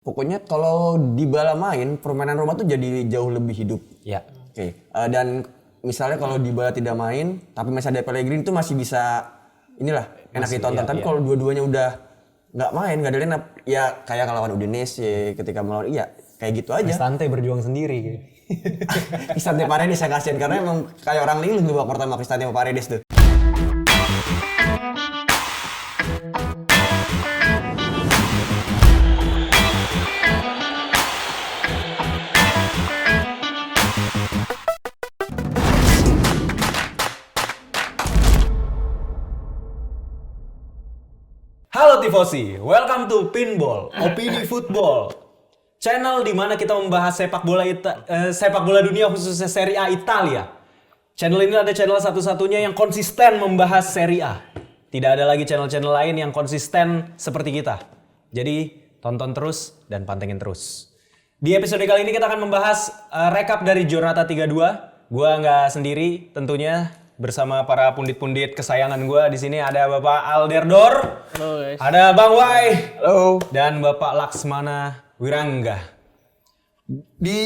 Pokoknya kalau Dybala main, permainan Roma tuh jadi jauh lebih hidup. Ya. Oke. Dan misalnya kalau Dybala tidak main, tapi masih ada Pellegrini itu masih bisa enak ditonton. Tapi kalau dua-duanya udah nggak main, nggak ada lineup, ya kayak lawan Udinese ketika melawan kayak gitu aja. Santai berjuang sendiri gitu. Cristante Paredes saya kasihan karena emang kayak orang linglung tuh babak pertama Cristante Paredes tuh. Halo Tifosi, welcome to Pinball, Opini Football. Channel di mana kita membahas sepak bola dunia khususnya Serie A Italia. Channel ini ada channel satu-satunya yang konsisten membahas Serie A. Tidak ada lagi channel-channel lain yang konsisten seperti kita. Jadi tonton terus dan pantengin terus. Di episode kali ini kita akan membahas rekap dari Giornata 32. Gua nggak sendiri tentunya. Bersama para pundit-pundit kesayangan gue di sini ada Bapak Alderdor, halo guys. Ada Bang Wai, halo, dan Bapak Laksmana Wirangga. Di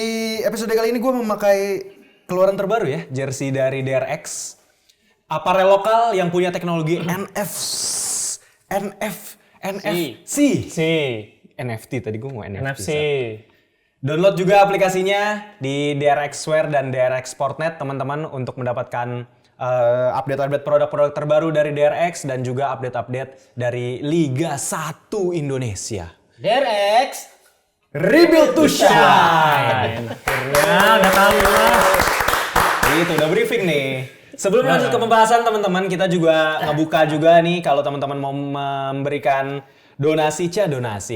episode kali ini gue memakai keluaran terbaru ya, jersey dari DRX, aparel lokal yang punya teknologi NFT tadi gue mau NFC. Download juga aplikasinya di DRX Wear dan DRX Sportnet teman-teman untuk mendapatkan update-update produk-produk terbaru dari DRX dan juga update-update dari Liga 1 Indonesia. DRX Rebuild to Shine. Nah, udah tahu lah. Itu udah briefing nih. Sebelum lanjut ke pembahasan teman-teman, kita juga ngebuka juga nih kalau teman-teman mau memberikan donasi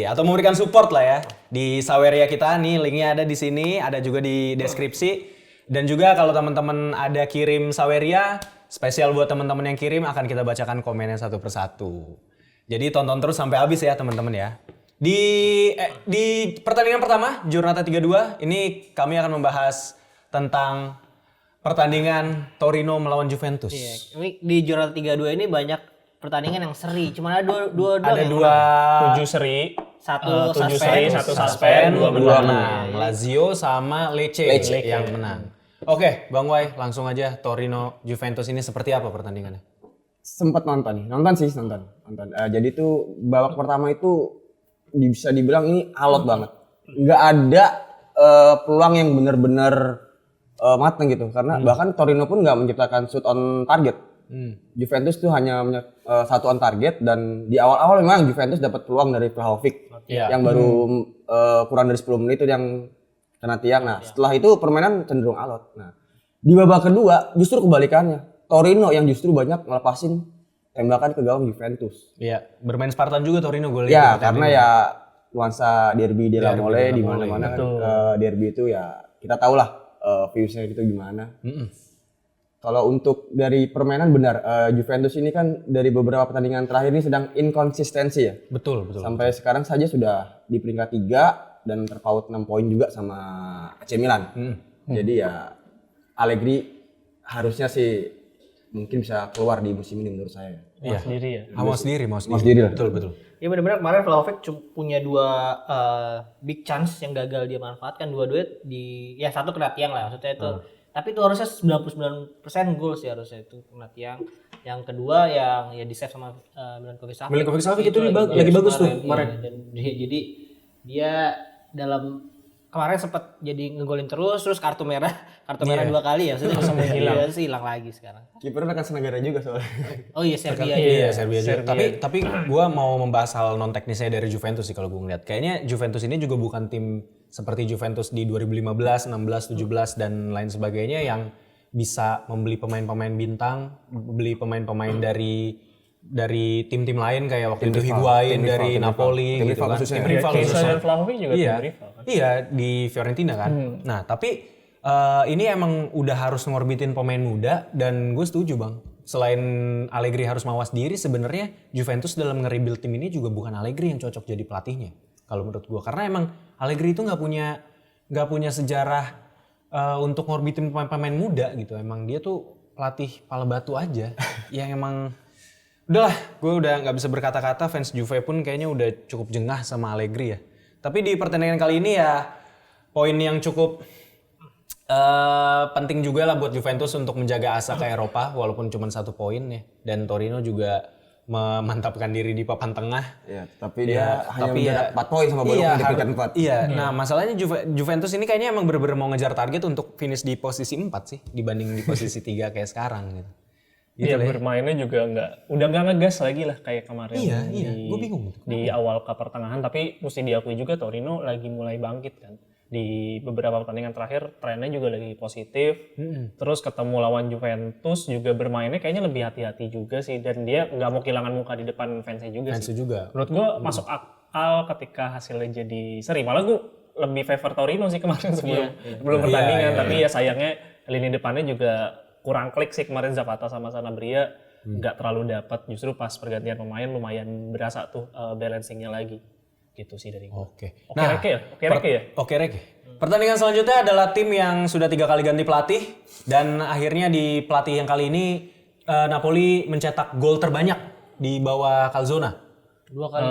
atau memberikan support lah ya di Saweria kita nih, linknya ada di sini, ada juga di deskripsi. Dan juga kalau teman-teman ada kirim Saweria, spesial buat teman-teman yang kirim akan kita bacakan komennya satu persatu. Jadi tonton terus sampai habis ya teman-teman ya. Di pertandingan pertama, Giornata 32, ini kami akan membahas tentang pertandingan Torino melawan Juventus. Iya, ini di Giornata 32 ini banyak pertandingan yang seri. Cuma ada dua ada yang 7 seri. Satu Satu suspend, 2 menang. Lazio sama Lecce yang menang. Oke, Bang Wai, langsung aja Torino Juventus ini seperti apa pertandingannya? Sempet nonton. Jadi tuh babak pertama itu bisa dibilang ini alot banget. Nggak ada peluang yang benar-benar mateng gitu. Karena bahkan Torino pun nggak menciptakan shoot on target. Juventus tuh hanya satu on target dan di awal-awal memang Juventus dapat peluang dari Vlahovic yang baru kurang dari 10 menit itu yang kena tiang. Nah, setelah itu permainan cenderung alot. Nah, di babak kedua justru kebalikannya. Torino yang justru banyak ngelepasin tembakan ke gawang Juventus. Iya, bermain Spartan juga Torino gue lihat. Ya, karena ya nuansa derby della Mole di mana-mana kan derby itu ya kita tahu lah views-nya itu gimana. Kalau untuk dari permainan benar, Juventus ini kan dari beberapa pertandingan terakhir ini sedang inkonsistensi ya. Betul. Sampai sekarang saja sudah di peringkat 3 dan terpaut 6 poin juga sama AC Milan. Jadi ya Allegri harusnya sih mungkin bisa keluar di musim ini menurut saya. Mau sendiri. Betul. Ya benar-benar kemarin Vlahovic punya 2 big chance yang gagal dia manfaatkan, dua-duanya satu kena tiang lah maksudnya itu. Tapi itu harusnya 99% gol sih harusnya itu kena tiang. Yang kedua yang di save sama Milinkovic Savic itu lagi bagus tuh kemarin. Jadi dia dalam kemarin sempat jadi ngegolin terus kartu merah 2 kali ya, maksudnya langsung hilang lagi sekarang. Kipernya rekan senegara juga soalnya. Oh iya Serbia juga. Tapi gua mau membahas hal non teknisnya dari Juventus sih kalau gue ngeliat. Kayaknya Juventus ini juga bukan tim seperti Juventus di 2015, 16, 17 dan lain sebagainya yang bisa membeli pemain-pemain bintang, beli pemain-pemain dari tim-tim lain kayak waktu itu Higuain dari Napoli gitu kan. Tim rival khususnya. Iya, di Fiorentina kan. Nah, tapi ini emang udah harus ngorbitin pemain muda dan gue setuju Bang. Selain Allegri harus mawas diri, sebenarnya Juventus dalam nge-rebuild tim ini juga bukan Allegri yang cocok jadi pelatihnya. Kalau menurut gue, karena emang Allegri itu nggak punya sejarah untuk ngorbitin pemain muda gitu. Emang dia tuh pelatih pala batu aja yang emang udahlah, gue udah nggak bisa berkata-kata. Fans Juve pun kayaknya udah cukup jengah sama Allegri ya. Tapi di pertandingan kali ini ya poin yang cukup penting juga lah buat Juventus untuk menjaga asa ke Eropa walaupun cuma 1 poin ya. Dan Torino juga memantapkan diri di papan tengah. Ya, tapi dia hanya tapi beda 4 poin sama Bologna di peringkat 4. Iya, nah masalahnya Juventus ini kayaknya emang bener-bener mau ngejar target untuk finish di posisi 4 sih dibanding di posisi 3 kayak sekarang gitu. Iya, bermainnya juga udah nggak ngegas lagi lah kayak kemarin. Iya, gue bingung gitu. Di awal ke pertengahan, tapi mesti diakui juga Torino lagi mulai bangkit kan. Di beberapa pertandingan terakhir trennya juga lagi positif. Terus ketemu lawan Juventus juga bermainnya kayaknya lebih hati-hati juga sih, dan dia nggak mau kehilangan muka di depan fansnya juga Fans sih. juga. Menurut gue masuk akal ketika hasilnya jadi seri. Malah gue lebih favor Torino sih kemarin sebelum pertandingan, tapi ya sayangnya lini depannya juga kurang klik sih kemarin. Zapata sama Sanabria nggak terlalu dapat, justru pas pergantian pemain lumayan berasa tuh balancingnya lagi. Gitu sih dari gue. Oke. Oke Reke ya? Oke Reke. Pertandingan selanjutnya adalah tim yang sudah 3 kali ganti pelatih dan akhirnya di pelatih yang kali ini Napoli mencetak gol terbanyak di bawah Calzona. 2 kali.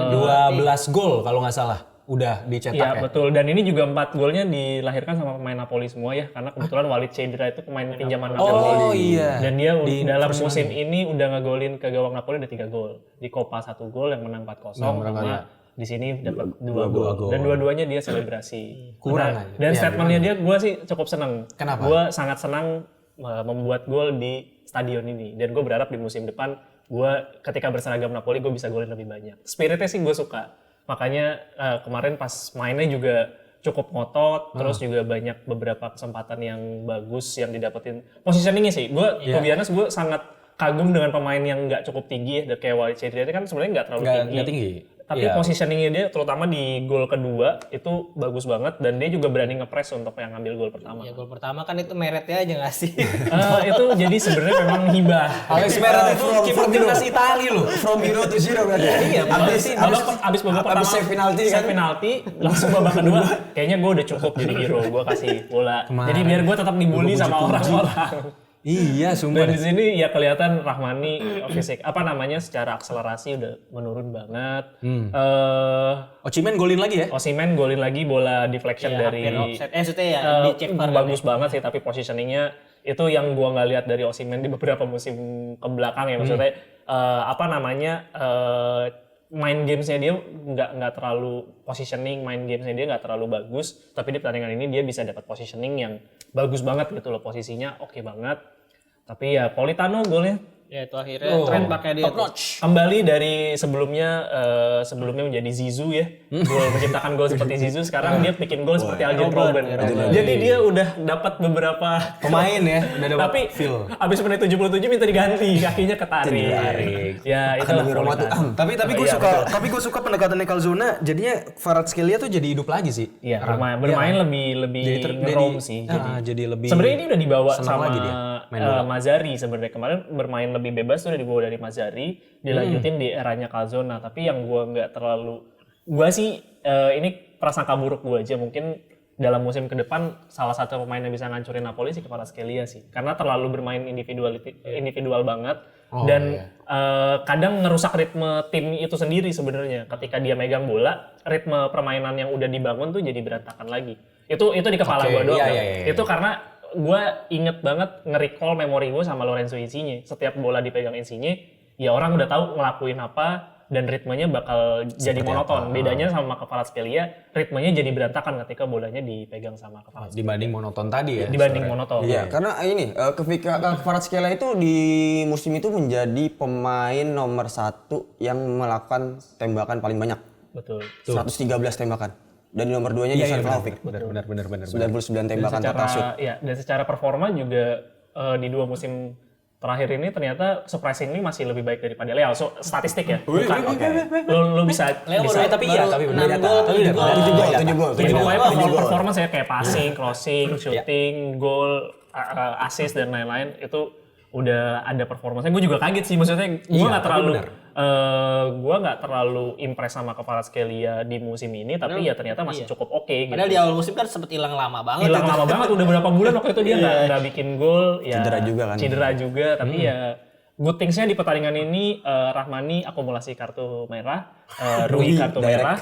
12 gol kalau nggak salah udah dicetak Iya ya. betul, dan ini juga 4 golnya dilahirkan sama pemain Napoli semua ya, karena kebetulan Walid cedera itu pemain pinjaman Napoli. Oh iya. Dan dia Di dalam first musim ini udah ngegolin ke gawang Napoli ada 3 gol. Di Coppa 1 gol yang menang 4-0 sama di sini dapat 2 gol. Dan dua-duanya dia selebrasi. Kurang aja. Dan statementnya dia gue sih cukup seneng. Kenapa? Gue sangat senang membuat gol di stadion ini, dan gue berharap di musim depan gue ketika berseragam Napoli gue bisa golin lebih banyak. Spiritnya sih gue suka. Makanya kemarin pas mainnya juga cukup ngotot, terus juga banyak beberapa kesempatan yang bagus yang didapetin. Positioningnya sih, gue gue sangat kagum dengan pemain yang nggak cukup tinggi ya, kayak Walid Cedric kan sebenarnya nggak terlalu tinggi. Nggak tinggi. Tapi positioningnya dia terutama di gol kedua itu bagus banget, dan dia juga berani ngepres untuk yang ngambil gol pertama. Ya gol pertama kan itu Meretnya aja nggak sih? Itu jadi sebenarnya memang hibah. Alex Meret itu kiper timnas Italia loh. From hero to zero berarti. Iya, abis babak pertama save penalti kan? langsung babak kedua kayaknya gue udah cukup jadi hero, gue kasih bola. Jadi biar gue tetap dibully sama orang-orang. Iya, Dan sumpah. di sini ya kelihatan Rahmani fisik secara akselerasi udah menurun banget. Osimhen golin lagi ya? Osimhen golin lagi bola deflection dari offset. Maksudnya ya dicek VAR. bagus banget sih, tapi positioningnya itu yang gua nggak lihat dari Osimhen di beberapa musim ke belakang ya. Maksudnya main gamesnya dia nggak terlalu positioning, main gamesnya dia nggak terlalu bagus, tapi di pertandingan ini dia bisa dapat positioning yang bagus banget gitu loh, posisinya oke banget. Tapi ya Politano golnya Ya itu akhirnya tren pakai dia. Top notch. kembali dari sebelumnya menjadi Zizou ya, gol menciptakan gol seperti Zizou, sekarang dia bikin gol seperti Arjen Robben. Jadi dia udah dapat beberapa Pemain ya, udah dapat tapi feel. abis menit 77 minta diganti, kakinya ketarik. Ya itu lah Politano. Tapi gue suka pendekatannya Calzona, jadinya Kvaratskhelia tuh jadi hidup lagi sih. Iya, bermain lebih ngerom sih. Jadi lebih Sebenarnya ini udah dibawa senang sama lagi dia main bola. Mazzari sebenarnya. Kemarin bermain lebih bebas tuh udah dibawa dari Mazzari, dilanjutin di eranya Calzona. Tapi yang gua sih ini prasangka buruk gua aja, mungkin dalam musim ke depan salah satu pemain yang bisa ngancurin Napoli sih Kvaratskhelia sih. Karena terlalu bermain individual banget. Kadang ngerusak ritme tim itu sendiri sebenarnya. Ketika dia megang bola, ritme permainan yang udah dibangun tuh jadi berantakan lagi. Itu di kepala gua doang. Iya. Itu karena gue inget banget nge-recall memori gue sama Lorenzo Insigne. Setiap bola dipegang Insigne, ya orang udah tahu ngelakuin apa dan ritmenya bakal jadi monoton. Bedanya sama Kvaratskhelia, ritmenya jadi berantakan ketika bolanya dipegang sama Kvaratskhelia. dibanding monoton tadi ya. Dibanding monoton. Iya, karena ini Kvaratskhelia itu di musim itu menjadi pemain nomor 1 yang melakukan tembakan paling banyak. Betul. 113 tembakan. Dan di nomor 2-nya di Vlahovic. Benar. 99 tembakan total shoot. Dan secara performa juga di 2 musim terakhir ini ternyata surprisingly masih lebih baik daripada Leo. So, statistik ya. Bukan. Lo bisa Leo baru tapi iya, tapi benar. 6 gol, 7 gol. Jadi pokoknya performa saya kayak passing, crossing, shooting, goal, assist dan lain-lain itu udah ada performa. Gue juga kaget sih, maksudnya gue nggak terlalu impress sama Kvaratskhelia di musim ini, tapi ya ternyata masih cukup oke. Gitu. Padahal di awal musim kan sempet hilang lama banget. Hilang lama banget, udah berapa bulan waktu itu dia nggak bikin gol. Ya, Cedera juga, tapi ya good things-nya di pertandingan ini Rahmani akumulasi kartu merah, Rui kartu merah.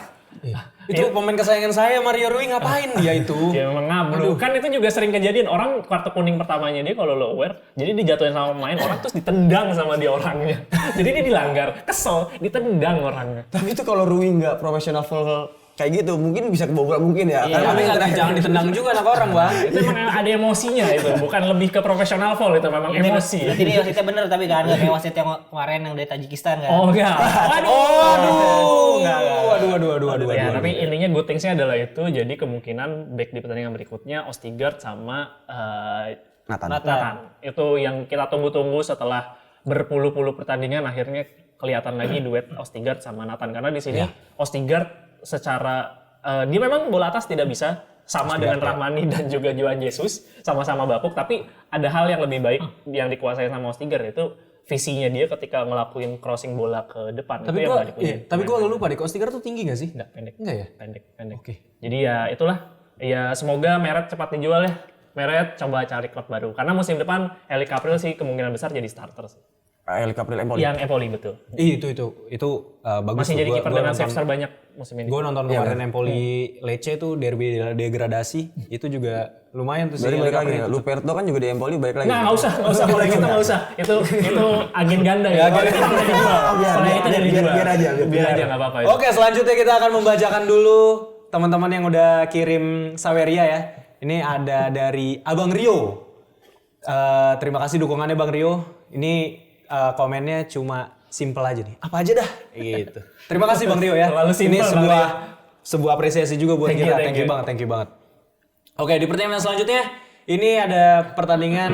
Itu pemain kesayangan saya Mario Rui ngapain dia itu? Ya memang ngablu. Kan itu juga sering kejadian orang kartu kuning pertamanya dia kalau lo aware, jadi dia dijatuhin sama pemain orang terus ditendang sama dia orangnya. Jadi dia dilanggar, kesel, ditendang orangnya. Tapi itu kalau Rui nggak profesional full kayak gitu, mungkin bisa kebobol mungkin ya. Iya, tapi jangan ditendang juga anak orang, Bang. Itu emang ada emosinya itu, bukan lebih ke profesional foul, itu memang emosi. Berarti ini wasitnya bener tapi kan nggak kayak wasit yang kemarin yang dari Tajikistan kan. Oh enggak. Waduh. Ya, tapi intinya good things-nya adalah itu, jadi kemungkinan back di pertandingan berikutnya Ostigard sama Nathan. Itu yang kita tunggu-tunggu setelah berpuluh-puluh pertandingan akhirnya kelihatan lagi duet Ostigard sama Nathan, karena di sini Ostigard secara dia memang bola atas tidak bisa sama dengan Rahmani dan juga Johan Jesus sama-sama bapuk, tapi ada hal yang lebih baik yang dikuasai sama Ostigard, itu visinya dia ketika ngelakuin crossing bola ke depan. Tapi itu yang gua nggak dipunyai. tapi gua agak lupa deh, Ostigard tuh tinggi gak sih? Enggak, pendek. Enggak ya? Pendek. Oke. Jadi ya itulah. Ya semoga Meret cepat dijual ya. Meret coba cari klub baru. Karena musim depan Eli Capriel sih kemungkinan besar jadi starter sih. El Capriel Empoli. Yang Empoli betul. Itu bagus. Masih tuh. jadi kiper dengan save terbanyak musim ini. Gue nonton kemarin Empoli Lecce tuh derby degradasi, itu juga lumayan tuh sih. Jadi balik lagi, Luperto kan juga di Empoli balik lagi. Nggak usah mulai kita nggak usah. Itu agen ganda ya. Kalau itu udah dijual. Kalau itu udah dijual. Biar aja nggak apa-apa. Oke, selanjutnya kita akan membacakan dulu teman-teman yang udah kirim Saweria ya. Ini ada dari Abang Rio. Terima kasih dukungannya Bang Rio. Ini komennya cuma simple aja nih. Apa aja dah gitu. Terima kasih Bang Rio ya. Terlalu simple, Ini sebuah apresiasi juga buat kita. Thank you. Thank you banget. Oke, di pertandingan selanjutnya ini ada pertandingan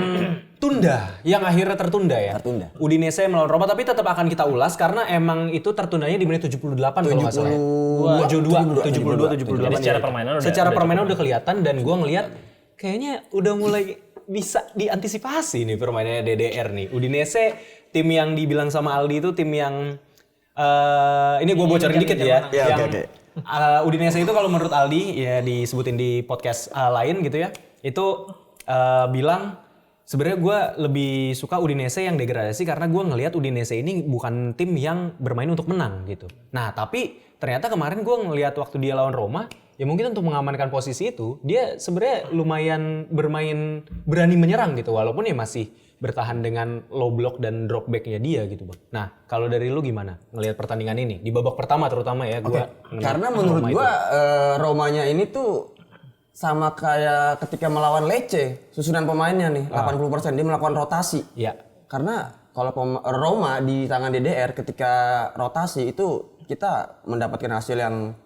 tunda yang akhirnya tertunda ya. Tertunda. Udinese melawan Roma, tapi tetap akan kita ulas karena emang itu tertundanya di menit 78 kalau nggak salah. 72. Jadi secara permainan udah kelihatan, dan gua ngelihat kayaknya udah mulai bisa diantisipasi nih permainannya DDR nih. Udinese tim yang dibilang sama Aldi itu tim yang ini gue bocorin dikit ya. Oke. Udinese itu kalau menurut Aldi ya disebutin di podcast lain gitu ya. Itu bilang sebenarnya gue lebih suka Udinese yang degradasi karena gue ngelihat Udinese ini bukan tim yang bermain untuk menang gitu. Nah, tapi ternyata kemarin gue ngelihat waktu dia lawan Roma, ya mungkin untuk mengamankan posisi itu dia sebenarnya lumayan berani menyerang gitu, walaupun ya masih bertahan dengan low block dan drop back-nya dia gitu Bang. Nah, kalau dari lu gimana ngelihat pertandingan ini di babak pertama terutama ya? Karena menurut gua Romanya ini tuh sama kayak ketika melawan Lecce, susunan pemainnya nih 80% dia melakukan rotasi. Iya. Karena kalau Roma di tangan DDR ketika rotasi itu kita mendapatkan hasil yang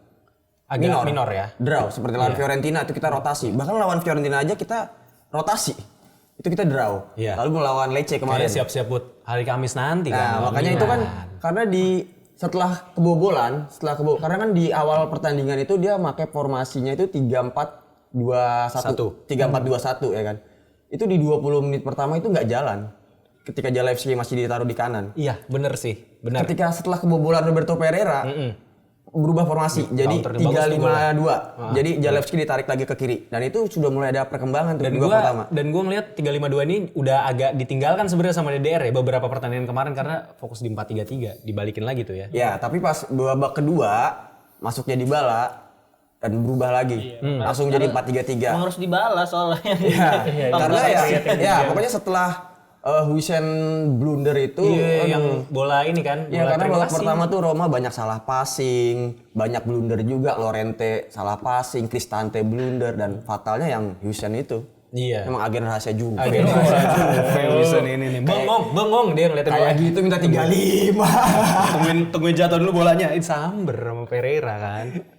agak minor ya. Draw seperti lawan Fiorentina itu kita rotasi. Bahkan lawan Fiorentina aja kita rotasi. Itu kita draw. Iya. Lalu melawan Lecce kemarin. Kayak siap-siap buat hari Kamis nanti kan. Nah, makanya itu kan karena setelah kebobolan, karena kan di awal pertandingan itu dia pakai formasinya itu 3-4-2-1. 3-4-2-1 ya kan. Itu di 20 menit pertama itu nggak jalan. Ketika Zalewski masih ditaruh di kanan. Iya, bener sih. Bener. Ketika setelah kebobolan Roberto Pereira berubah formasi jadi 3-5-2. Jadi Zalewski ditarik lagi ke kiri dan itu sudah mulai ada perkembangan tuh di babak pertama. Dan gue ngeliat 3-5-2 ini udah agak ditinggalkan sebenarnya sama DDR ya beberapa pertandingan kemarin karena fokus di 4-3-3, dibalikin lagi tuh ya. Ya, tapi pas babak kedua masuknya Dybala dan berubah lagi. Langsung jadi 4-3-3. Emang harus dibalas soalnya. Karena pokoknya setelah Huijsen blunder itu yang bola ini kan. Ya karena babak pertama tuh Roma banyak salah passing, banyak blunder juga, Llorente salah passing, Cristante blunder dan fatalnya yang Huijsen itu. Iya. Emang agen rahasia juga. Agen rahasia juga. Huijsen ini nih. Bengong dia ngeliatin Kayak gitu minta 35. Tungguin jatuh dulu bolanya. Ini samber sama Pereira kan.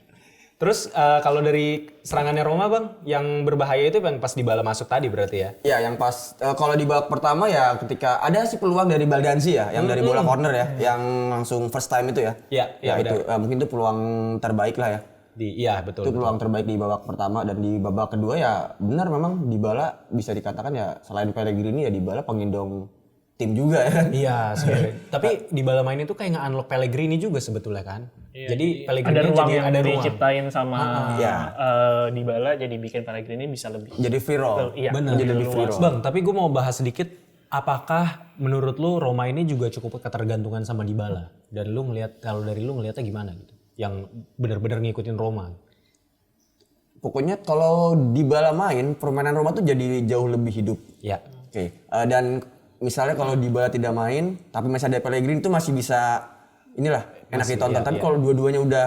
Terus kalau dari serangannya Roma Bang, yang berbahaya itu yang pas Dybala masuk tadi berarti ya? Ya yang pas, kalau di babak pertama ya ketika ada sih peluang dari Baldanzi ya, yang dari bola corner ya, yang langsung first time itu ya. Iya, itu mungkin itu peluang terbaik lah ya. Iya betul. Itu peluang terbaik di babak pertama dan di babak kedua ya benar memang Dybala bisa dikatakan ya selain Pellegrini ya Dybala penggendong tim juga ya kan. Iya sebenarnya. Tapi Dybala main itu kayak nge-unlock Pellegrini juga sebetulnya kan. Jadi Pellegrini ada ruang jadi yang ada ruang. diciptain sama Dybala jadi bikin Pellegrini bisa lebih. Jadi free roll. Iya. Benar. Jadi lebih free roll. Bang, tapi gue mau bahas sedikit apakah menurut lu Roma ini juga cukup ketergantungan sama Dybala? Dan lu ngelihat kalau dari lu ngelihatnya gimana gitu? yang benar-benar ngikutin Roma? Pokoknya kalau Dybala main, permainan Roma tuh jadi jauh lebih hidup. Ya. Oke. Dan misalnya kalau Dybala tidak main, tapi masih ada Pellegrini itu masih bisa enak ditonton. Tapi kalau dua-duanya udah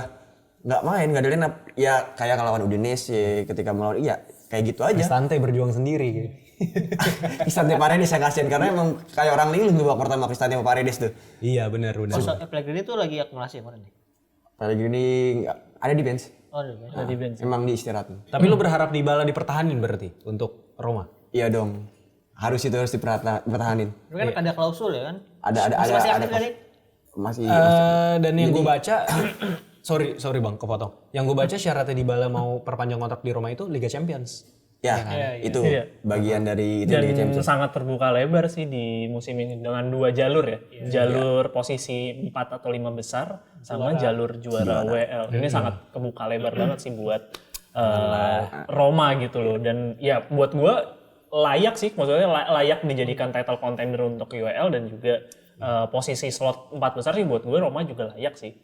nggak main, nggak ada lineup, ya kayak lawan Udinese ketika melawan, kayak gitu aja. Cristante berjuang sendiri gitu. Cristante Paredes yang kasihan karena emang kayak orang linglung di babak pertama Cristante sama Paredes tuh. Iya benar. Pellegrini tuh lagi akumulasi kemarin nih. Pellegrini ada di bench. Oh, ada di bench. Emang diistirahatin. Tapi lu berharap Dybala dipertahanin berarti untuk Roma? Iya dong. Harus dipertahanin. Tapi kan ada klausul ya kan? Ada Masih aktif kali? masih Dan yang gue baca, sorry bang, kepotong. Yang gue baca syaratnya Dybala mau perpanjang kontrak di Roma itu Liga Champions. Itu bagian dari itu Dan Liga Champions. sangat terbuka lebar sih di musim ini dengan 2 jalur ya. Jalur posisi 4 atau 5 besar sama jalur juara WL. Ini sangat kebuka lebar banget sih buat Roma gitu loh. Dan ya buat gue layak sih, maksudnya layak dijadikan title contender untuk UEL dan juga posisi slot 4 besar sih buat gue Roma juga layak sih.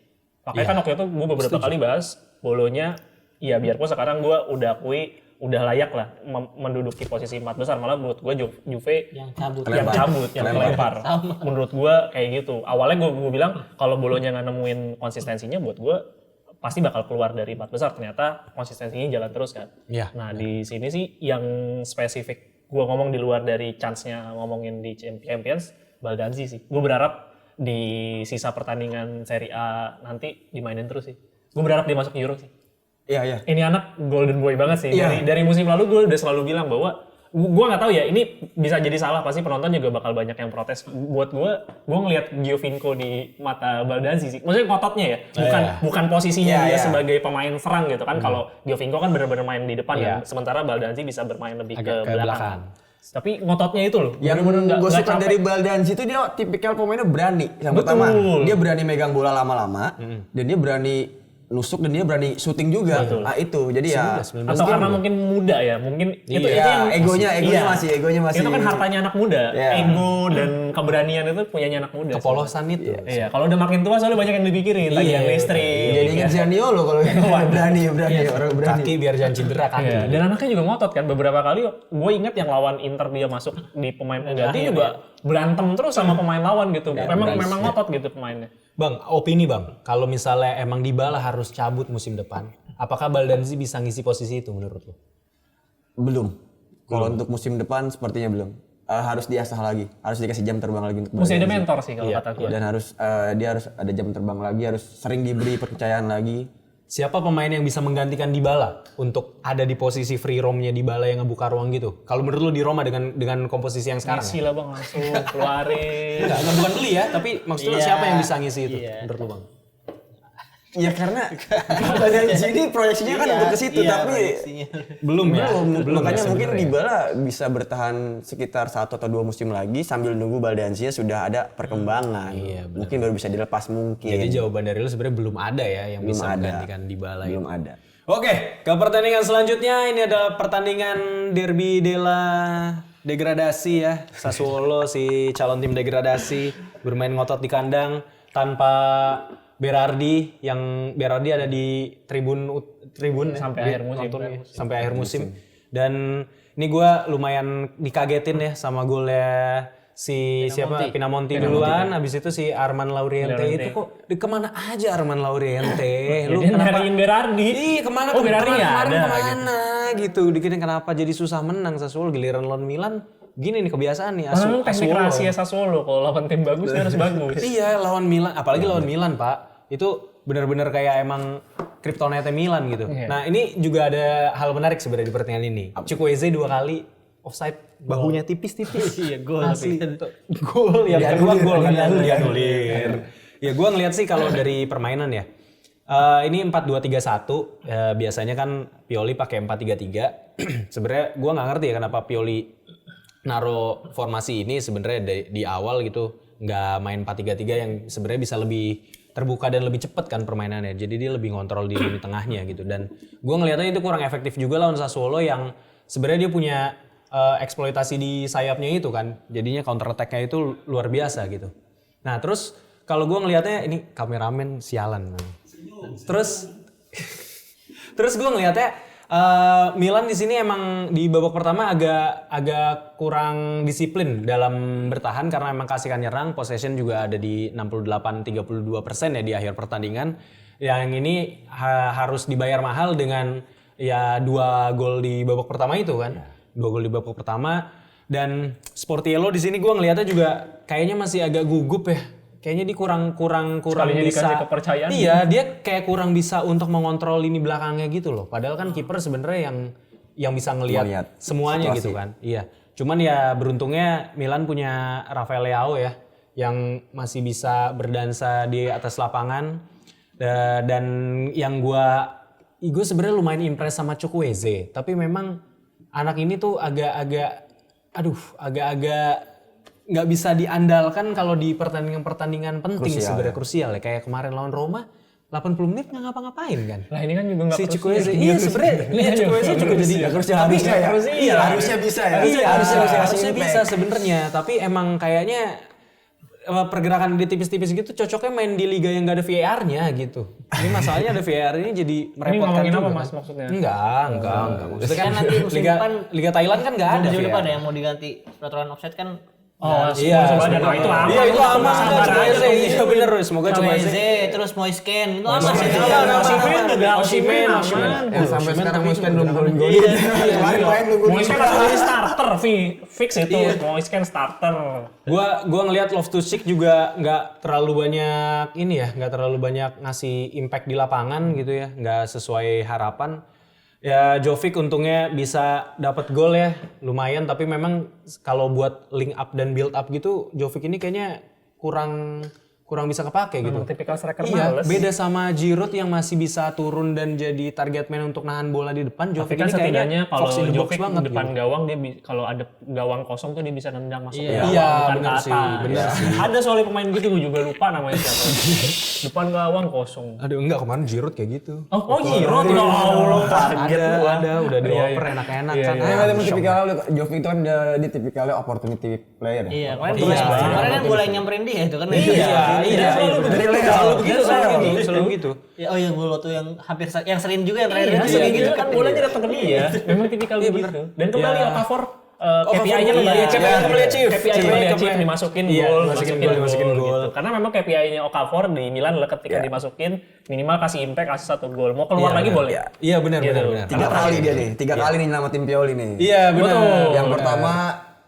Makanya kan waktu itu gue beberapa kali bahas Bolonya, ya biarpun sekarang gue udah akui udah layak lah menduduki posisi 4 besar, malah menurut gue Juve Yang cabut. yang kelempar. Menurut gue kayak gitu. Awalnya gue bilang kalau Bolonya nggak nemuin konsistensinya, buat gue pasti bakal keluar dari 4 besar. Ternyata konsistensinya jalan terus kan. Iya. Nah di sini sih yang spesifik gue ngomong di luar dari chance-nya ngomongin di Champions, Baldanzi sih. Gue berharap di sisa pertandingan Serie A nanti dimainin terus sih. Gue berharap dia masuk Euro sih. Iya. Ini anak golden boy banget sih. Iya. Dari musim lalu gue udah selalu bilang bahwa gue nggak tahu ya, ini bisa jadi salah, pasti penonton juga bakal banyak yang protes. Buat gue ngelihat Giovinco di mata Baldanzi sih. Maksudnya ngototnya ya, bukan posisinya dia sebagai pemain serang gitu kan. Kalau Giovinco kan benar-benar main di depan ya, sementara Baldanzi bisa bermain lebih ke belakang. Tapi ngototnya itu loh. Yang gue suka dari Baldanzi itu dia tipikal pemainnya berani. Yang pertama, dia berani megang bola lama-lama dan dia berani nusuk dan dia berani syuting juga. Nah itu jadi atau karena mungkin muda ya, mungkin itu yang egonya masih itu kan hartanya anak muda. Ego dan keberanian itu punyanya anak muda. Kepolosan itu. Iya, kalau udah makin tua soalnya banyak yang dipikirin, lagi yang listrik. Jadi ingat Zaniolo kalau berani orang berani. Kaki biar jangan cedera kaki. Iya, dan anaknya juga ngotot kan. Beberapa kali gue ingat yang lawan Inter dia masuk di pemain pengganti juga berantem terus sama pemain lawan gitu. Memang ngotot gitu pemainnya. Bang, opini bang, kalau misalnya emang Dybala harus cabut musim depan, apakah Baldanzi bisa ngisi posisi itu menurut lo? Belum. Kalau untuk musim depan sepertinya belum. Harus diasah lagi, harus dikasih jam terbang lagi untuk Mesti ada mentor sih kalau kata gue. Dan dia harus ada jam terbang lagi, harus sering diberi percayaan lagi. Siapa pemain yang bisa menggantikan Dybala untuk ada di posisi free roam-nya Dybala yang ngebuka ruang gitu? Kalau menurut lu di Roma dengan komposisi yang sekarang? Ngisi lah bang, langsung keluarin. Enggak, bukan beli ya, tapi maksudnya siapa yang bisa ngisi itu menurut lu bang? Ya karena Baldanzi ini proyeksinya kan untuk ke situ, tapi Belum ya? Makanya mungkin Dybala bisa bertahan sekitar 1 atau 2 musim lagi sambil nunggu Baldanzi sudah ada perkembangan. Mungkin baru bisa dilepas mungkin. Jadi jawaban dari lu sebenarnya belum ada ya yang Belum bisa ada. menggantikan Dybala ya. Belum ada. Oke, ke pertandingan selanjutnya. Ini adalah pertandingan Derby della Degradasi ya. Sassuolo si calon tim degradasi bermain ngotot di kandang tanpa Berardi, yang Berardi ada di tribun sampai akhir musim. Sampai akhir musim. Dan ini gue lumayan dikagetin ya sama golnya si Pinamonti duluan, habis itu si Arman Lauriente itu kok kemana aja Arman Lauriente? Lu kenapa nyariin Berardi? Iya, kemana gitu. Dikirim kenapa jadi susah menang Sassuolo giliran lawan Milan. Gini nih kebiasaan nih teknik rahasia Sassuolo kalau lawan tim bagus dia harus bagus. Iya, lawan Milan, apalagi lawan Milan, Pak. Itu benar-benar kayak emang kryptonite Milan gitu. Nah, ini juga ada hal menarik sebenarnya di pertandingan ini. Chukwueze 2 kali offside, bahunya tipis-tipis. Iya, gol. Asli. Gol yang kedua gol kan dianulir. Ya gua ngeliat sih kalau dari permainan ya. Ini 4-2-3-1. Biasanya kan Pioli pakai 4-3-3. Sebenarnya gua nggak ngerti ya kenapa Pioli naro formasi ini sebenarnya di awal gitu, nggak main 4-3-3 yang sebenarnya bisa lebih terbuka dan lebih cepat kan permainannya. Jadi dia lebih ngontrol di lini tengahnya gitu. Dan gue ngelihatnya itu kurang efektif juga lawan Sassuolo yang sebenarnya dia punya eksploitasi di sayapnya itu kan. Jadinya counter attack-nya itu luar biasa gitu. Nah terus kalau gue ngelihatnya ini kameramen sialan. Terus gue ngelihatnya Milan di sini emang di babak pertama agak kurang disiplin dalam bertahan karena emang kasihkan nyerang, possession juga ada di 68-32% ya di akhir pertandingan. Yang ini harus dibayar mahal dengan ya 2 gol di babak pertama itu kan. 2 gol di babak pertama dan Sportiello di sini gue ngelihatnya juga kayaknya masih agak gugup ya. Kayaknya dia kurang Sekalinya bisa dikasih kepercayaan. Iya, dia kayak kurang bisa untuk mengontrol lini belakangnya gitu loh. Padahal kan kiper sebenarnya yang bisa ngelihat semuanya situasi. gitu kan. Iya. Cuman ya beruntungnya Milan punya Rafael Leao ya yang masih bisa berdansa di atas lapangan. Dan yang gue sebenarnya lumayan impress sama Chukwueze, tapi memang anak ini tuh agak-agak nggak bisa diandalkan kalau di pertandingan-pertandingan penting sebenarnya krusial ya. Kayak kemarin lawan Roma 80 menit nggak ngapa-ngapain kan. Lah ini kan juga nggak Si Chukwueze iya sebenarnya Chukwueze juga jadi nggak krusial harusnya ya. Iya, harusnya bisa ya. Iya, harusnya impact. bisa sebenarnya, tapi emang kayaknya pergerakan di tipis-tipis gitu cocoknya main di liga yang nggak ada VAR-nya gitu. Ini masalahnya ada VAR ini jadi merepotkan ngomongin juga. apa, kan. Mas, maksudnya? Enggak. Maksudnya kan nanti musim depan Liga Thailand kan nggak ada musim depan VAR. yang mau diganti peraturan offside kan. Oh, Iya, semoga ada. Nah, itu aman. Iya, itu aman. Sabar Chukwueze, aja. iya bener. Semoga Chukwueze. Chukwueze, terus Moisken, itu aman sih. Osimhen juga, Osimhen aman. Ya, sampai sekarang Moisken belum golin gol. Iya. Kemarin nunggu Moisken akan jadi starter, fix itu. Moisken starter. Gua ngelihat Loftus-Cheek juga nggak terlalu banyak nggak terlalu banyak ngasih impact di lapangan gitu ya, nggak sesuai harapan. Ya Jovic untungnya bisa dapat gol ya, lumayan, tapi memang kalau buat link up dan build up gitu Jovic ini kayaknya kurang bisa kepake gitu. Memang tipikal striker Iya, males. beda sama Giroud yang masih bisa turun dan jadi target man untuk nahan bola di depan. Tapi Jovic kan ini kayaknya setidaknya kalau fox in the box Jovic banget depan gitu. gawang dia kalau ada gawang kosong tuh dia bisa nendang masuk ke Iya, gawang, bukan benar ke sih, atas. benar sih. Ada soalnya pemain gitu gue juga lupa namanya siapa. Depan gawang kosong. Aduh enggak, kemarin Giroud kayak gitu. Oh Giroud, ya Allah, kaget gua. Ada udah Iya, dioper iya. enak-enak Iya, kan. iya. Nah, emang tipikalnya Jovic itu kan dia tipikalnya opportunity player ya. Iya, kemarin Iya. kemarin kan bola yang nyamperin dia itu kan. Iya, selalu begitu. Gitu. Ya, oh iya bola tuh yang hampir yang sering juga yang terakhir Iya, itu sering yang gitu kan bolanya datang ke dia. Memang tipikal begitu. Dan kembali Okafor KPI-nya kembali iya. kembali achieve. KPI-nya KPI-nya kembali. dimasukin Iya, gol, dimasukin dimasukin gol. gitu. Karena memang KPI-nya Okafor di Milan adalah ketika dimasukin minimal kasih impact, kasih 1 gol. Mau keluar lagi boleh. Iya benar Gitu. benar. 3 kali dia nih, 3 kali nih nama tim Pioli nih. Iya benar. Yang pertama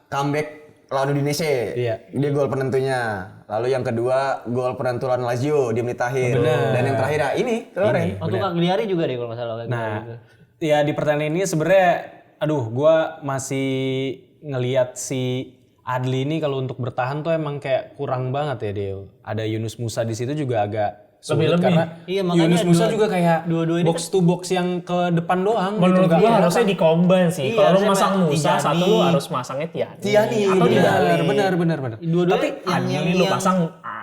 comeback lawan Udinese. Iya. Dia gol penentunya. Lalu yang kedua gol penentu lawan Lazio di menit akhir. Dan yang terakhir ya ini kemarin. Waktu Cagliari juga deh kalau nggak salah. Nah, ya di pertandingan ini sebenarnya gua masih ngelihat si Adli ini kalau untuk bertahan tuh emang kayak kurang banget ya dia. Ada Yunus Musa di situ juga agak sulit Lebih-lebih. karena Iya, makanya Yunus Musa dua- juga kayak dua-dua ini box to box yang ke depan doang. Menurut gitu. gua harusnya di-combine sih. Iya, Kalau lu harusnya masang Mbak Musa, Tijani. satu lu harus masangnya Tiani. Tiani, Atau iya. Dybala. benar. Dua-dua Tapi Adli lu pasang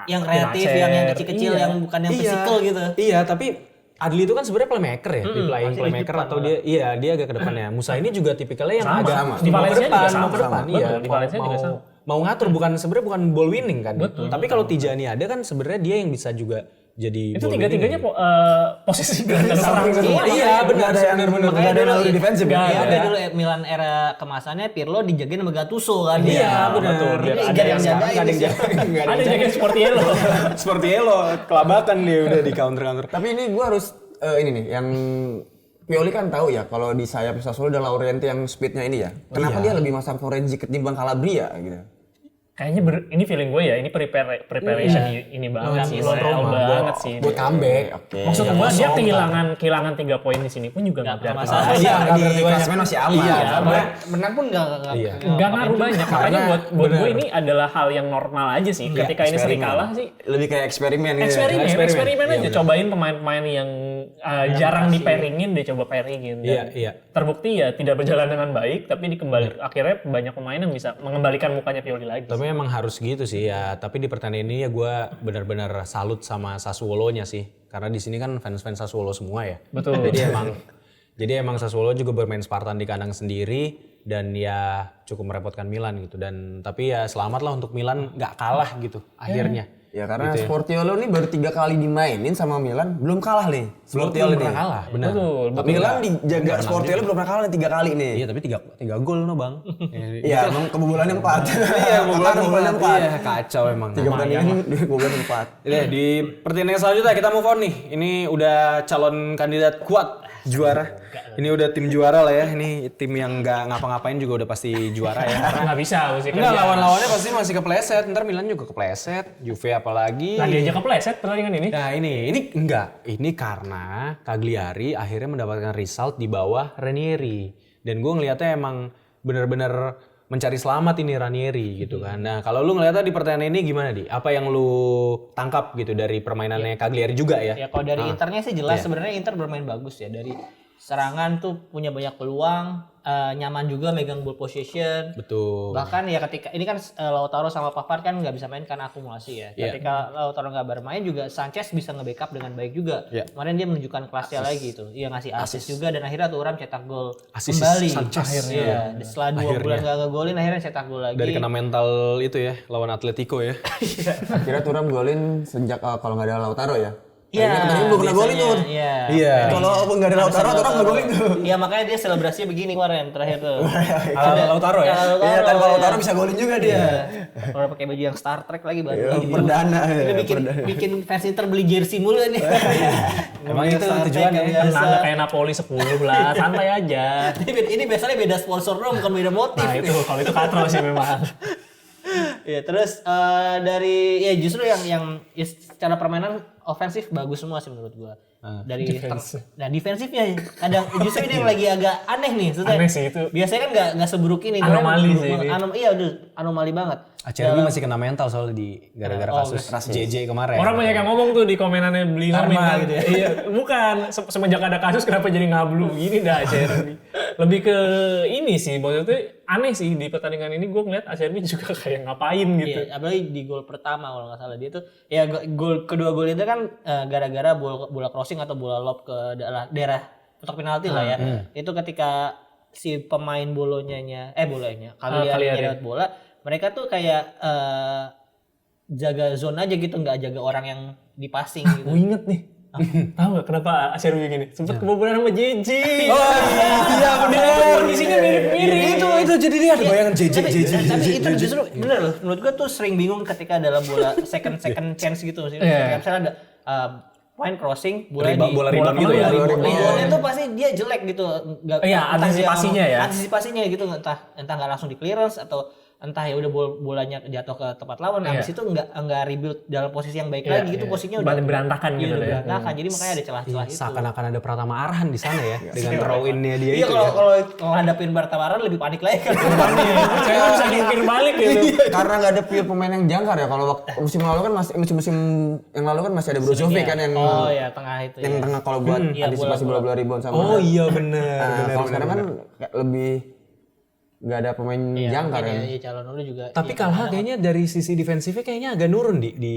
yang kreatif, Benacer. yang kecil-kecil, Iya. yang bukan yang physical gitu. Iya, tapi Adli itu kan sebenarnya playmaker ya, playmaker atau dia agak ke depannya. Musa ini juga tipikalnya yang Sama. agak Sama. mau Di ke Valencia depan, juga sama. mau ke depan. Betul, Iya, di Valencia juga sama. Mau ngatur sebenarnya bukan ball winning kan. Tapi kalau Tijani ada kan sebenarnya dia yang bisa juga jadi itu ball tiga-tiganya winning. posisi gelandang serang semua. Iya, benar. Makanya ada naluri defensif. Iya, Iya. ada dulu Milan era kemasannya Pirlo dijagain sama Gattuso kan. Iya, benar. betul. Biar Ini ada jadi yang yang jagain. Ada yang jaga. Ada yang seperti Elo. Seperti Elo, kelabakan dia udah di counter. Tapi ini gua harus ini nih yang Pioli kan tahu ya kalau di sayap Sassuolo ada Laurenti yang speednya ini ya. Kenapa dia lebih masang Florenzi ketimbang Calabria gitu? Kayaknya ini feeling gue ya, ini preparation ini banget sih, lawan Israel Roma. banget sih. Buat comeback. Oke. Maksud gue dia kehilangan 3 poin di sini pun juga nggak berarti. masalah. Iya, nggak di berarti banyak. klasemen masih aman. Iya, Menang pun enggak Iya. Nggak ngaruh banyak, makanya buat gue ini adalah hal yang normal aja sih. Ketika ini sering eksperimen. kalah sih, Lebih kayak eksperimen gitu. eksperimen aja. Cobain pemain-pemain yang jarang di-pairingin, dia coba pairingin. Dan Iya. terbukti ya tidak berjalan dengan baik, tapi akhirnya banyak pemain yang bisa mengembalikan mukanya Pioli lagi. Tapi emang harus gitu sih ya. Tapi di pertandingan ini ya gue benar-benar salut sama Sassuolo-nya sih. Karena di sini kan fans-fans Sassuolo semua ya. Betul. Jadi emang Sassuolo juga bermain Spartan di kandang sendiri dan ya cukup merepotkan Milan gitu. Dan tapi ya selamat lah untuk Milan nggak kalah gitu akhirnya. Ya karena Sportiolo nih baru 3 kali dimainin sama Milan, belum kalah nih. Sportiolo nih. pernah kalah, benar. Betul. Milan dijaga Sportiolo belum pernah kalah nih 3 kali nih. Iya, tapi 3 gol no, Bang. Iya, emang kebobolannya 4. Iya, kebobolannya 4. Iya, kacau emang. 3 pertandingan kebobolan 4. Oke, di pertandingan selanjutnya kita move on nih. Ini udah calon kandidat kuat juara. Ini udah tim juara lah ya. Ini tim yang nggak ngapa-ngapain juga udah pasti juara ya. Nggak bisa mesti Enggak, kerja. lawan-lawannya pasti masih kepleset. Ntar Milan juga kepleset. Juve apalagi. Nah, dia aja kepleset pertandingan ini. Nah ini enggak. Ini karena Cagliari akhirnya mendapatkan result di bawah Ranieri. Dan gue ngeliatnya emang bener-bener mencari selamat ini Ranieri gitu kan. Nah kalau lu ngeliatnya di pertandingan ini gimana Di? Apa yang lu tangkap gitu dari permainannya Cagliari juga ya? Ya kalau dari Internya sih jelas sebenarnya Inter bermain bagus ya, dari serangan tuh punya banyak peluang, nyaman juga megang ball possession. Betul. Bahkan ya ketika ini kan Lautaro sama Pavard kan nggak bisa main karena akumulasi ya. Ketika Lautaro nggak bermain juga Sanchez bisa nge-backup dengan baik juga. Kemarin dia menunjukkan kelasnya lagi itu. Dia ngasih assist juga dan akhirnya Thuram cetak gol kembali. Sanchez. Iya, setelah 2 bulan nggak ngegolin akhirnya cetak gol lagi. Dari kena mental itu ya lawan Atletico ya. Akhirnya Thuram golin sejak kalau nggak ada Lautaro ya. Iya, tadinya belum kena golin tuh. Iya. Kalau nggak ada Lautaro, Thuram nggak golin tuh. Iya, makanya dia selebrasinya begini kemarin terakhir tuh. Lautaro ya. Iya, tanpa Lautaro bisa golin juga dia. Kalau pakai baju yang Star Trek lagi baru. Perdana. Ini bikin fans Inter beli jersey mulu nih. Emang itu tujuannya. Tenang, kayak Napoli 10 lah, santai aja. Ini biasanya beda sponsor dong, bukan beda motif. Nah itu, kalau itu katro sih memang. Ya terus dari ya justru yang ya, secara permainan ofensif bagus semua sih menurut gua. Dari nah defensifnya kadang justru ini yang lagi agak aneh nih. Aneh sih itu. Biasanya kan nggak seburuk ini. Anomali sih ini. Iya udah anomali banget. Acerbi masih kena mental soalnya di gara-gara kasus JJ kemarin. Orang banyak yang ngomong tuh di komenannya beli Karma gitu ya. Iya, bukan. Semenjak ada kasus kenapa jadi ngablu gini dah Acerbi. Lebih ke ini sih, maksudnya aneh sih di pertandingan ini gue ngeliat Acerbi juga kayak ngapain gitu. Iya, apalagi di gol pertama kalau nggak salah dia tuh ya kedua gol itu kan gara-gara bola crossing atau bola lob ke daerah kotak penalti lah ya. Itu ketika si pemain bolanya Cagliari dapat bola, mereka tuh kayak jaga zona aja gitu, nggak jaga orang yang di passing gitu. Gue inget nih. Tahu gak kenapa Acerbi gini? Sempet kebobolan sama JJ. Oh iya benar. Kondisinya mirip-mirip. Itu jadi dia ada bayangan JJ. Tapi itu justru bener loh. Menurut gua tuh sering bingung ketika dalam bola second chance gitu sih. Kayak misalnya ada main crossing, bola rebound gitu ya. Reboundnya tuh pasti dia jelek gitu. Iya, antisipasinya ya. Antisipasinya gitu, entah nggak langsung di clearance atau entah ya udah bolanya jatuh ke tempat lawan, habis itu nggak rebuild dalam posisi yang baik lagi gitu, posisinya udah berantakan gitu ya. berantakan, jadi makanya ada celah-celah itu. Seakan-akan ada Pratama Arhan di sana ya dengan throw in-nya dia Iya, itu ya. kalau hadapin Bartamaran lebih panik lagi kan. Saya nggak bisa jungkir balik gitu. Karena nggak ada pure pemain yang jangkar ya. Kalau musim lalu kan musim yang lalu kan masih ada Brozovic kan yang Tengah itu yang tengah kalau buat antisipasi bola-bola rebound sama. Oh iya benar. Kalau sekarang kan kayak lebih nggak ada pemain jangkar kan. Iya, calon dulu juga. Tapi Kalha kayaknya dari sisi defensifnya kayaknya agak nurun di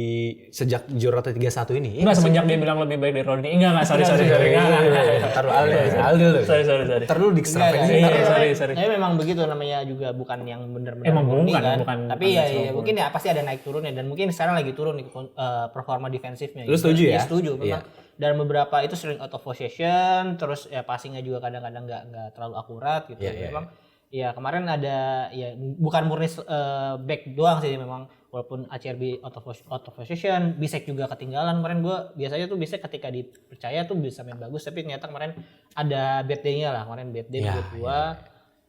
sejak Giornata 31 ini. Enggak, semenjak dia bilang lebih baik dari Rodri. Enggak, sorry. Taruh Aldo. Sorry. Terlalu distract. Sorry. Tapi memang begitu, namanya juga bukan yang benar-benar Emang murni bukan. Tapi ya mungkin ya pasti ada naik turunnya, dan mungkin sekarang lagi turun nih performa defensifnya. Lu setuju ya? Iya, setuju memang. Dan beberapa itu sering out of possession, terus ya passingnya juga kadang-kadang nggak terlalu akurat gitu. Memang ya kemarin ada ya bukan murni back doang sih memang, walaupun Acerbi out of possession, Bisek juga ketinggalan kemarin. Biasanya tuh Bisek ketika dipercaya tuh bisa main bagus, tapi ternyata kemarin ada bad day-nya lah, kemarin bad day buat gua.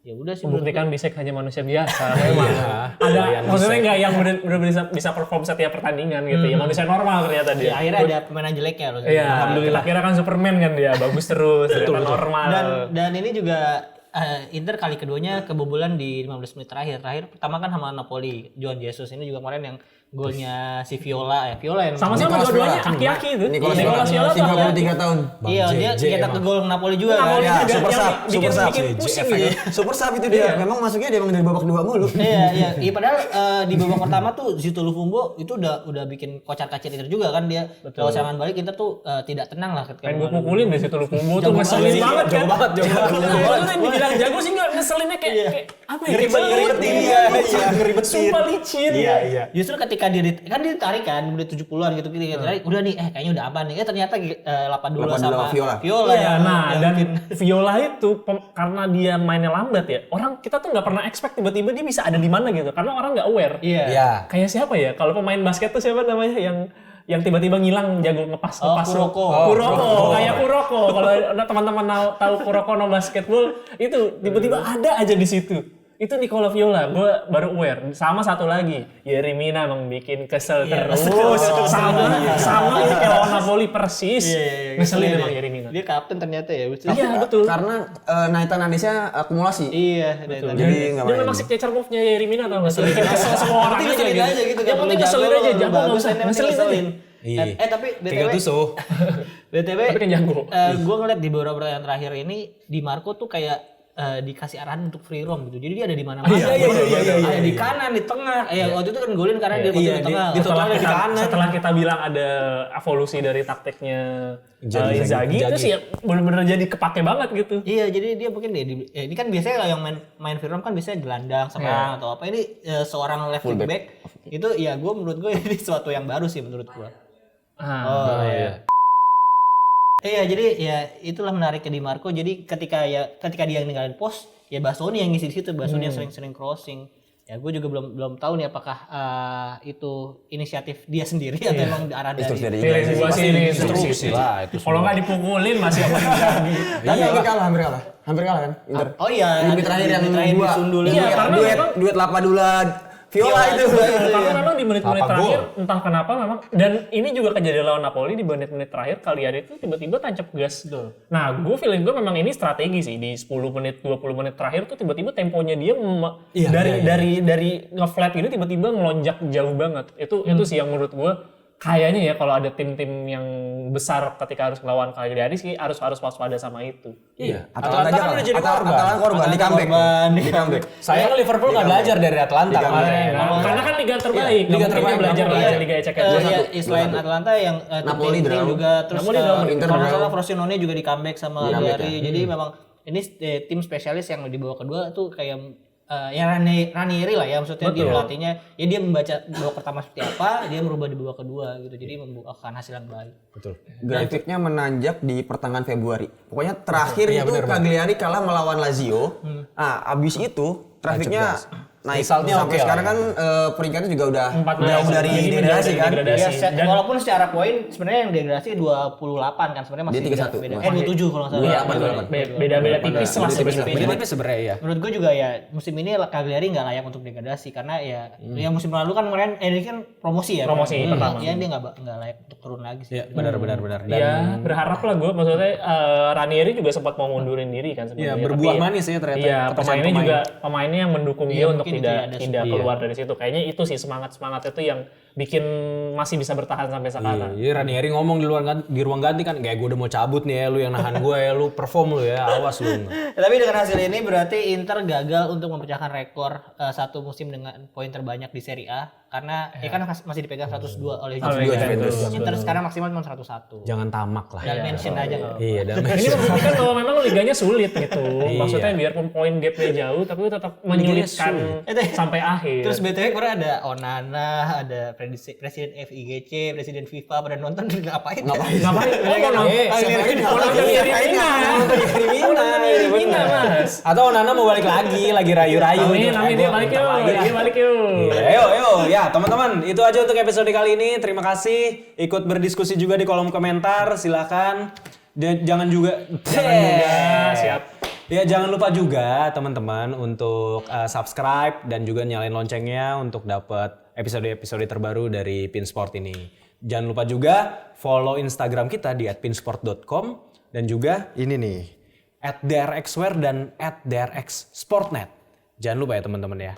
Ya udah sih, membuktikan Bisek hanya manusia biasa. Memang ada maksudnya nggak yang benar bisa perform setiap pertandingan gitu ya, manusia normal ternyata dia. Ya, akhirnya ada pemain jeleknya loh. Iya, alhamdulillah. Kira kan Superman kan dia, bagus terus, normal. Dan ini juga Inter kali keduanya kebobolan di 15 menit terakhir pertama kan sama Napoli. Juan Jesus ini juga kemarin yang golnya si Viola yang sama-sama dua-duanya aki-aki itu. Nicolas Viola 33 tahun. Iya, dia cetak ke gol Napoli juga kan. Super sub. Bikin pusing gitu. Super sub itu dia. Memang masuknya dia dari babak kedua mulu. Iya, padahal di babak pertama tuh Zito Lufumbo itu udah bikin kocar-kacir Inter juga kan dia. Kalau serangan balik Inter tuh tidak tenang lah ketika. Pengen gue pukulin deh Zito Lufumbo tuh ngeselin banget kan. Jago banget. Dibilang jago sih enggak ngeselinnya kayak apa ya? Ngeribetin dia. Iya, ngeribetin. Sumpah licin. Iya. Justru ketika dia ditarik kan menit 70-an gitu ditarik, udah nih kayaknya udah aman nih. Ternyata 82 sama Viola. Viola Iya, yang nah yang dan bikin. Viola itu karena dia mainnya lambat ya, orang kita tuh nggak pernah expect tiba-tiba dia bisa ada di mana gitu, karena orang nggak aware. Iya. Iya. Kayak siapa ya? Kalau pemain basket tuh siapa namanya yang tiba-tiba ngilang jago ngepas. Kuroko. Kayak Kuroko. Kalau teman-teman tahu Kuroko no basketball itu tiba-tiba ada aja di situ. Itu Nicola Viola, gue baru aware. Sama satu lagi, Yerry Mina emang bikin kesel terus. Sama ini kayak lawan Napoli persis. Ngeselin emang Yerry Mina. Dia kapten ternyata ya. Iya betul. Karena Nathan Andesnya akumulasi. Iya, Jadi Dia nggak main. memang signature move-nya Yerry Mina tau gak? Bikin kesel semua orang aja ngeselin aja gitu. Yang penting ngeselin aja, jago nggak usah ngeselin aja. Iya. Tapi Tinggal tusuk. BTW Tapi kan jago. gue ngeliat di beberapa yang terakhir ini Di Marco tuh kayak dikasih arahan untuk free roam gitu. Jadi dia ada di mana-mana. Iya. Ada di kanan, di tengah. Waktu itu kan golin karena dia di tengah. Setelah kita bilang ada evolusi dari taktiknya Inzaghi itu sih ya benar-benar jadi kepake banget gitu. Iya, jadi dia mungkin ini kan biasanya kalau yang main free roam kan biasanya gelandang, serang atau apa. Ini seorang left wing back itu ya menurut gue ini sesuatu yang baru sih menurut gue. Iya. Iya, jadi ya itulah menariknya Di Marco. Jadi ketika dia ninggalin pos, ya Bastoni yang ngisi di situ, Bastoni yang sering crossing. Ya gue juga belum tahu nih apakah itu inisiatif dia sendiri atau emang arahan dari Feeling gua sih ini instruksi lah. Kalau nggak dipukulin masih apa Inzaghi. Tapi hampir kalah kan Inter. Oh iya, Di terakhir yang terakhir dua. disundulin. Iya, karena duet Lapadula Viola itu. Karena memang di menit-menit Apa terakhir gol? entah kenapa memang, dan ini juga kejadian lawan Napoli di menit-menit terakhir Cagliari itu tiba-tiba tancap gas. Nah, feeling gue memang ini strategi sih di 10 menit 20 menit terakhir tuh tiba-tiba temponya dia dari nge-flat ini tiba-tiba ngelonjak jauh banget. Itu sih yang menurut gue kayaknya ya kalau ada tim-tim yang besar ketika harus melawan Cagliari sih harus waspada sama itu. Iya. Atalanta kan udah jadi korban. Atalanta korban di comeback. Sayangnya Liverpool nggak belajar dari Atalanta kemarin. Karena kan liga terbaik. Liga terbaik belajar belajar. Liga Ecek. Selain Atalanta yang Napoli tim draw. juga terus Napoli draw. Inter kalau nggak draw. salah Frosinone juga di comeback sama Di comeback, Cagliari. Jadi memang ini tim spesialis yang di bawah kedua tuh kayak ya Ranieri lah ya, maksudnya dia pelatihnya ya dia membaca babak pertama seperti apa, dia merubah di babak kedua gitu, jadi membuahkan hasil yang baik. Betul. Grafiknya menanjak di pertengahan Februari. Pokoknya terakhir itu Cagliari kalah melawan Lazio. Abis itu grafiknya naik Resultnya sampai oke sekarang lah. kan peringkatnya juga udah 14. jauh dari Jadi degradasi kan. Ya, Dan walaupun secara poin sebenarnya yang degradasi 28 kan sebenarnya masih Dia 31, beda. masih. 27 kalau nggak salah. Iya, beda-beda tipis lah sebenarnya. Beda-beda sebenarnya ya. Menurut gue juga ya musim ini Cagliari nggak layak untuk degradasi karena ya yang musim lalu kan kemarin ini kan promosi ya. Promosi pertama. Ya dia nggak layak untuk turun lagi sih. Iya, benar. Dan Ya berharap lah gue, maksudnya Ranieri juga sempat mau mundurin diri kan sebenarnya. ya berbuah Tapi manis ya ternyata. Iya, kepercayaan pemainnya juga pemainnya yang mendukung dia untuk mungkin tidak ada keluar dari situ. Kayaknya itu sih semangat itu yang bikin masih bisa bertahan sampai sekarang. Iya, Ranieri ngomong di ruang ganti kan, kayak gue udah mau cabut nih ya, lu yang nahan gue ya, lu perform lu ya, awas lu. Tapi dengan hasil ini berarti Inter gagal untuk memecahkan rekor satu musim dengan poin terbanyak di Serie A karena ya kan masih dipegang 102 oleh Juventus. Inter sekarang maksimal cuma 101. Jangan tamak lah. Dan mention aja nggak. Iya, dan Ini membuktikan bahwa memang liganya sulit gitu. Maksudnya biarpun poin gapnya jauh, tapi tetap menyulitkan sampai akhir. Terus BTW kemarin ada Onana, ada presiden FIGC, presiden FIFA pada nonton ngapain? Ngapain? Nonton Yerry Mina, Mas. atau Nana mau balik lagi rayu-rayu. Amin, dia balik yuk. Ayo, ya teman-teman, itu aja untuk episode kali ini. Terima kasih, ikut berdiskusi juga di kolom komentar, silakan. Dan jangan juga, Siap. Ya jangan lupa juga teman-teman untuk subscribe dan juga nyalain loncengnya untuk dapat episode-episode terbaru dari Pinsport ini. Jangan lupa juga follow Instagram kita di @pinsport.com dan juga ini nih @drxwear dan @drxsportnet. Jangan lupa ya teman-teman ya.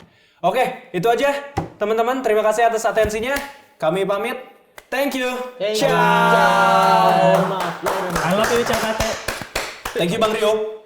Oke, itu aja teman-teman. Terima kasih atas atensinya. Kami pamit. Thank you. Ciao. Ciao. I love you, Cakate. Thank you Bang Rio.